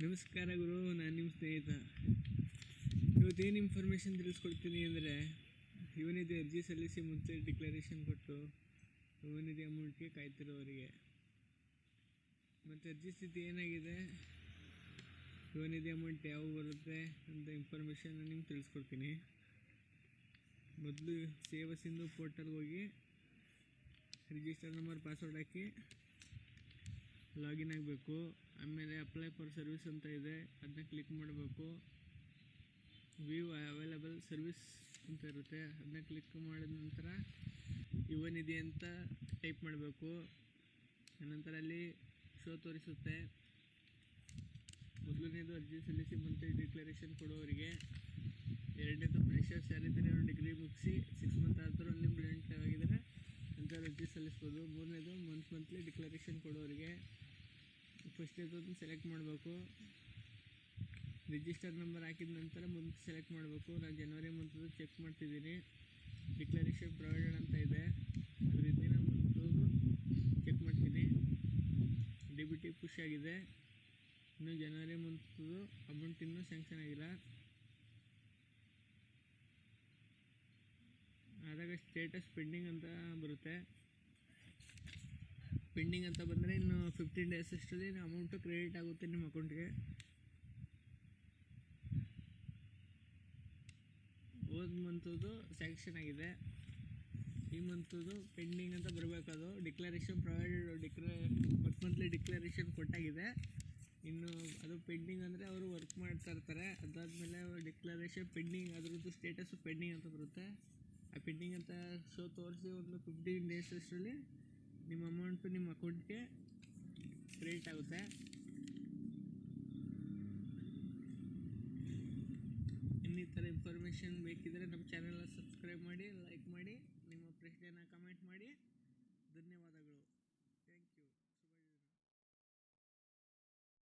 ನಮಸ್ಕಾರ ಗುರು, ನಾನು ನಿಮ್ಮ ಸ್ನೇಹಿತ. ಇವತ್ತೇನು ಇನ್ಫಾರ್ಮೇಷನ್ ತಿಳಿಸ್ಕೊಡ್ತೀನಿ ಅಂದರೆ, ಯುವನಿಧಿ ಅರ್ಜಿ ಸಲ್ಲಿಸಿ ಮುಂಚೆ ಡಿಕ್ಲರೇಷನ್ ಕೊಟ್ಟು ಯುವನಿಧಿ ಅಮೌಂಟ್ಗೆ ಕಾಯ್ತಿರೋವರಿಗೆ ಮತ್ತು ಅರ್ಜಿ ಸ್ಥಿತಿ ಏನಾಗಿದೆ, ಯುವನಿಧಿ ಅಮೌಂಟ್ ಯಾವ ಬರುತ್ತೆ ಅಂತ ಇನ್ಫಾರ್ಮೇಷನ್ ನಿಮ್ಗೆ ತಿಳಿಸ್ಕೊಡ್ತೀನಿ. ಮೊದಲು ಸೇವಾ ಸಿಂಧು ಪೋರ್ಟಲ್ಗೆ ಹೋಗಿ ರಿಜಿಸ್ಟರ್ ನಂಬರ್ ಪಾಸ್ವರ್ಡ್ ಹಾಕಿ ಲಾಗಿನ್ ಆಗಬೇಕು. ಆಮೇಲೆ ಅಪ್ಲೈ ಫಾರ್ ಸರ್ವಿಸ್ ಅಂತ ಇದೆ, ಅದನ್ನ ಕ್ಲಿಕ್ ಮಾಡಬೇಕು. ವ್ಯೂ ಅವೈಲಬಲ್ ಸರ್ವಿಸ್ ಅಂತ ಇರುತ್ತೆ, ಅದನ್ನ ಕ್ಲಿಕ್ ಮಾಡಿದ ನಂತರ ಯುವನಿಧಿ ಅಂತ ಟೈಪ್ ಮಾಡಬೇಕು. ಆನಂತರ ಅಲ್ಲಿ ಶೋ ತೋರಿಸುತ್ತೆ. ಮೊದಲನೇದು ಅರ್ಜಿ ಸಲ್ಲಿಸಿ ಮಂತ್ಲಿ ಡಿಕ್ಲರೇಷನ್ ಕೊಡೋವರಿಗೆ, ಎರಡನೇದು ಫ್ರೆಷರ್ಸ್ ಯಾರಿದ್ದಾರೆ ಅವರು ಡಿಗ್ರಿ ಮುಗಿಸಿ 6 ಮಂತ್ ಆದರೂ ಅನ್ಎಂಪ್ಲಾಯ್ಮೆಂಟ್ ಆಗಿದ್ದಾರೆ ಅಂತ ಅರ್ಜಿ ಸಲ್ಲಿಸ್ಬೋದು. ಮೂರನೇದು ಮಂತ್ಲಿ ಡಿಕ್ಲರೇಷನ್ ಕೊಡೋರಿಗೆ, ಫಸ್ಟೇದನ್ನು ಸೆಲೆಕ್ಟ್ ಮಾಡಬೇಕು. ರಿಜಿಸ್ಟರ್ ನಂಬರ್ ಹಾಕಿದ ನಂತರ ಮಂತ್ ಸೆಲೆಕ್ಟ್ ಮಾಡಬೇಕು. ನಾನು ಜನವರಿ ಮಂತದ್ದು ಚೆಕ್ ಮಾಡ್ತಿದ್ದೀನಿ. ಡಿಕ್ಲರೇಷನ್ ಪ್ರೊವೈಡೆಡ್ ಅಂತ ಇದೆ, ಅದ್ರ ಹಿಂದಿನ ಮಂತದ್ದು ಚೆಕ್ ಮಾಡ್ತೀನಿ. DBT ಪುಷ್ ಆಗಿದೆ, ಇನ್ನು ಜನವರಿ ಮಂತದ್ದು ಅಮೌಂಟ್ ಇನ್ನೂ ಸ್ಯಾಂಕ್ಷನ್ ಆಗಿಲ್ಲ. ಆದಾಗ ಸ್ಟೇಟಸ್ ಪೆಂಡಿಂಗ್ ಅಂತ ಬರುತ್ತೆ. ಪೆಂಡಿಂಗ್ ಅಂತ ಬಂದರೆ ಇನ್ನು 15 ಡೇಸ್ ಅಷ್ಟರಲ್ಲಿ ಅಮೌಂಟು ಕ್ರೆಡಿಟ್ ಆಗುತ್ತೆ ನಿಮ್ಮ ಅಕೌಂಟ್ಗೆ. ಹೋದ ಮಂತದ್ದು ಸ್ಯಾಂಕ್ಷನ್ ಆಗಿದೆ, ಈ ಮಂತದ್ದು ಪೆಂಡಿಂಗ್ ಅಂತ ಬರಬೇಕು. ಅದು ಡಿಕ್ಲರೇಷನ್ ಪ್ರೊವೈಡೆಡ್ ಮಂತ್ಲಿ ಡಿಕ್ಲರೇಷನ್ ಕೊಟ್ಟಾಗಿದೆ, ಇನ್ನು ಅದು ಪೆಂಡಿಂಗ್ ಅಂದರೆ ಅವರು ವರ್ಕ್ ಮಾಡ್ತಾ ಇರ್ತಾರೆ. ಅದಾದಮೇಲೆ ಡಿಕ್ಲರೇಷನ್ ಪೆಂಡಿಂಗ್, ಅದರದ್ದು ಸ್ಟೇಟಸ್ಸು ಪೆಂಡಿಂಗ್ ಅಂತ ಬರುತ್ತೆ. ಆ ಪೆಂಡಿಂಗ್ ಅಂತ ಶೋ ತೋರಿಸಿ ಒಂದು 15 ಡೇಸ್ ಅಷ್ಟರಲ್ಲಿ ನಿಮ್ಮ ಅಮೌಂಟು ನಿಮ್ಮ ಅಕೌಂಟ್ಗೆ ಕ್ರೆಡಿಟ್ ಆಗುತ್ತೆ. ಇನ್ನಿತರ ಇನ್ಫಾರ್ಮೇಷನ್ ಬೇಕಿದ್ದರೆ ನಮ್ಮ ಚಾನೆಲ್ನ ಸಬ್ಸ್ಕ್ರೈಬ್ ಮಾಡಿ, ಲೈಕ್ ಮಾಡಿ, ನಿಮ್ಮ ಪ್ರಶ್ನೆಯನ್ನು ಕಮೆಂಟ್ ಮಾಡಿ. ಧನ್ಯವಾದಗಳು.